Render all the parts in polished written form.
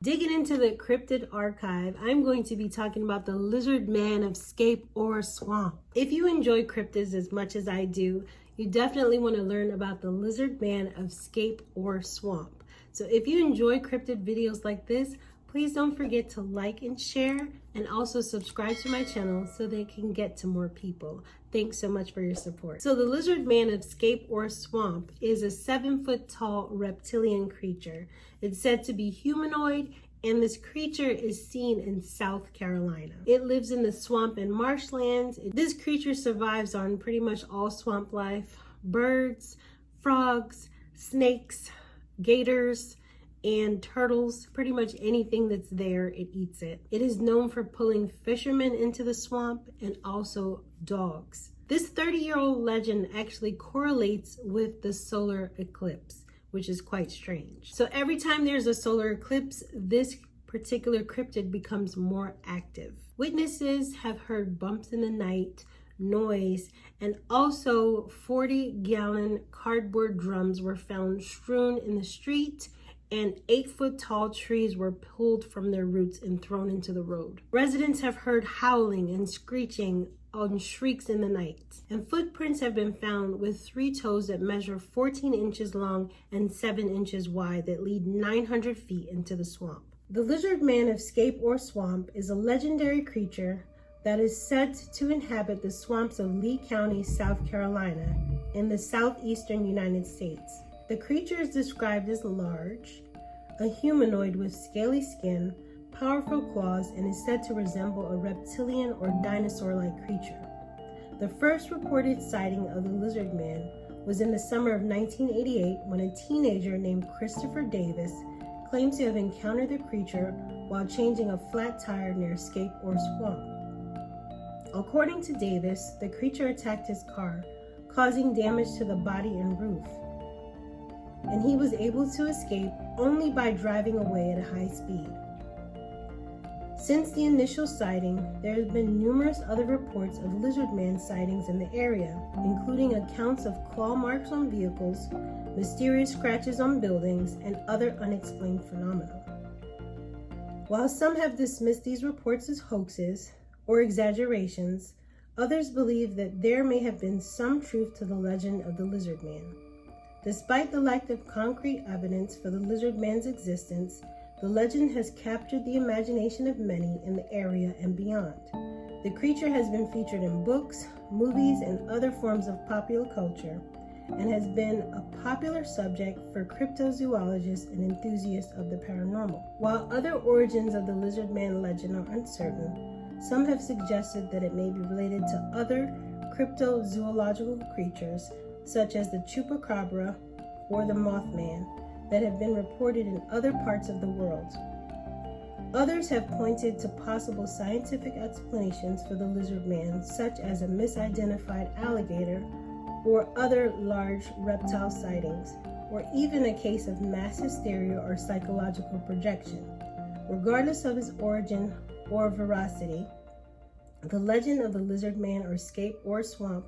Digging into the cryptid archive, I'm going to be talking about the lizard man of Scape or Swamp. If you enjoy cryptids as much as I do, you definitely want to learn about the lizard man of Scape or Swamp. So if you enjoy cryptid videos like this, please don't forget to like and share, and also subscribe to my channel so they can get to more people. Thanks so much for your support. So the lizard man of Scape or Swamp is a 7-foot tall reptilian creature. It's said to be humanoid, and this creature is seen in South Carolina. It lives in the swamp and marshlands. This creature survives on pretty much all swamp life: birds, frogs, snakes, gators, and turtles. Pretty much anything that's there, it eats it. It is known for pulling fishermen into the swamp and also dogs. This 30-year-old legend actually correlates with the solar eclipse, which is quite strange. So every time there's a solar eclipse, this particular cryptid becomes more active. Witnesses have heard bumps in the night, noise, and also 40-gallon cardboard drums were found strewn in the street, and 8-foot tall trees were pulled from their roots and thrown into the road. Residents have heard howling and screeching and shrieks in the night. And footprints have been found with 3 toes that measure 14 inches long and 7 inches wide that lead 900 feet into the swamp. The lizard man of Scape or Swamp is a legendary creature that is said to inhabit the swamps of Lee County, South Carolina, in the southeastern United States. The creature is described as large, a humanoid with scaly skin, powerful claws, and is said to resemble a reptilian or dinosaur-like creature. The first reported sighting of the lizard man was in the summer of 1988 when a teenager named Christopher Davis claimed to have encountered the creature while changing a flat tire near Scape or Swamp. According to Davis, the creature attacked his car, causing damage to the body and roof, and he was able to escape only by driving away at a high speed. Since the initial sighting, there have been numerous other reports of lizard man sightings in the area, including accounts of claw marks on vehicles, mysterious scratches on buildings, and other unexplained phenomena. While some have dismissed these reports as hoaxes or exaggerations, others believe that there may have been some truth to the legend of the lizard man. Despite the lack of concrete evidence for the lizard man's existence, the legend has captured the imagination of many in the area and beyond. The creature has been featured in books, movies, and other forms of popular culture, and has been a popular subject for cryptozoologists and enthusiasts of the paranormal. While other origins of the lizard man legend are uncertain, some have suggested that it may be related to other cryptozoological creatures, such as the chupacabra or the mothman, that have been reported in other parts of the world. Others have pointed to possible scientific explanations for the lizard man, such as a misidentified alligator or other large reptile sightings, or even a case of mass hysteria or psychological projection. Regardless of his origin or veracity, the legend of the lizard man or Scape or Swamp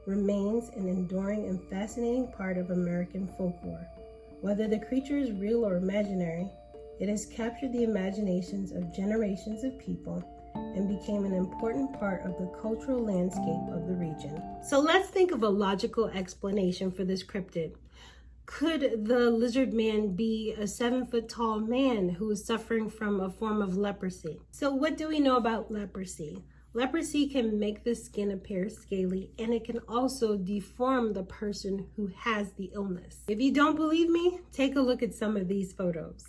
remains an enduring and fascinating part of American folklore. Whether the creature is real or imaginary, it has captured the imaginations of generations of people and became an important part of the cultural landscape of the region. So let's think of a logical explanation for this cryptid. Could the lizard man be a 7-foot tall man who is suffering from a form of leprosy? So what do we know about leprosy? Leprosy can make the skin appear scaly, and it can also deform the person who has the illness. If you don't believe me, take a look at some of these photos.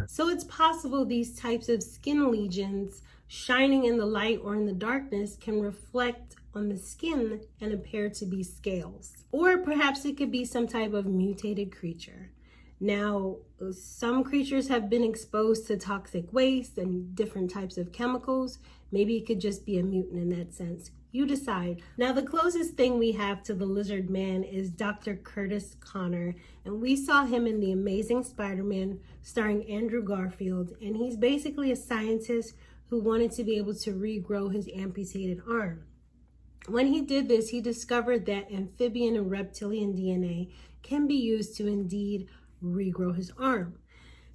So it's possible these types of skin lesions shining in the light or in the darkness can reflect on the skin and appear to be scales. Or perhaps it could be some type of mutated creature. Now, some creatures have been exposed to toxic waste and different types of chemicals. Maybe it could just be a mutant in that sense. You decide. Now, the closest thing we have to the lizard man is Dr. Curtis Connor, and we saw him in The Amazing Spider-Man starring Andrew Garfield, and he's basically a scientist who wanted to be able to regrow his amputated arm. When he did this, he discovered that amphibian and reptilian DNA can be used to indeed regrow his arm.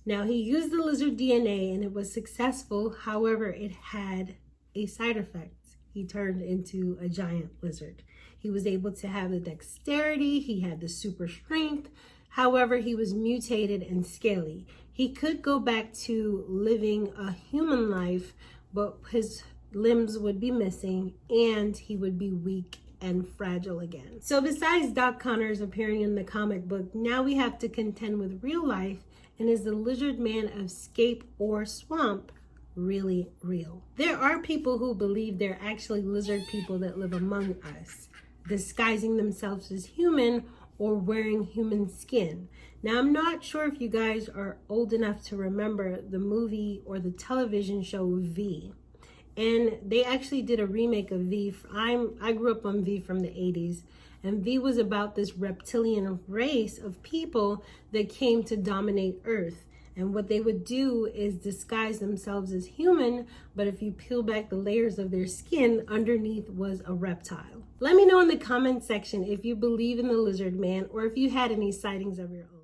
Now, he used the lizard DNA and it was successful. However, it had a side effect. He turned into a giant lizard. He was able to have the dexterity, he had the super strength. However, he was mutated and scaly. He could go back to living a human life, but his limbs would be missing and he would be weak and fragile again. So besides Doc Connors appearing in the comic book, now we have to contend with real life. And is the lizard man of Scape or Swamp really real? There are people who believe they're actually lizard people that live among us, disguising themselves as human or wearing human skin. Now, I'm not sure if you guys are old enough to remember the movie or the television show V. And they actually did a remake of V. I grew up on V from the 80s. And V was about this reptilian race of people that came to dominate Earth. And what they would do is disguise themselves as human, but if you peel back the layers of their skin, underneath was a reptile. Let me know in the comment section if you believe in the lizard man or if you had any sightings of your own.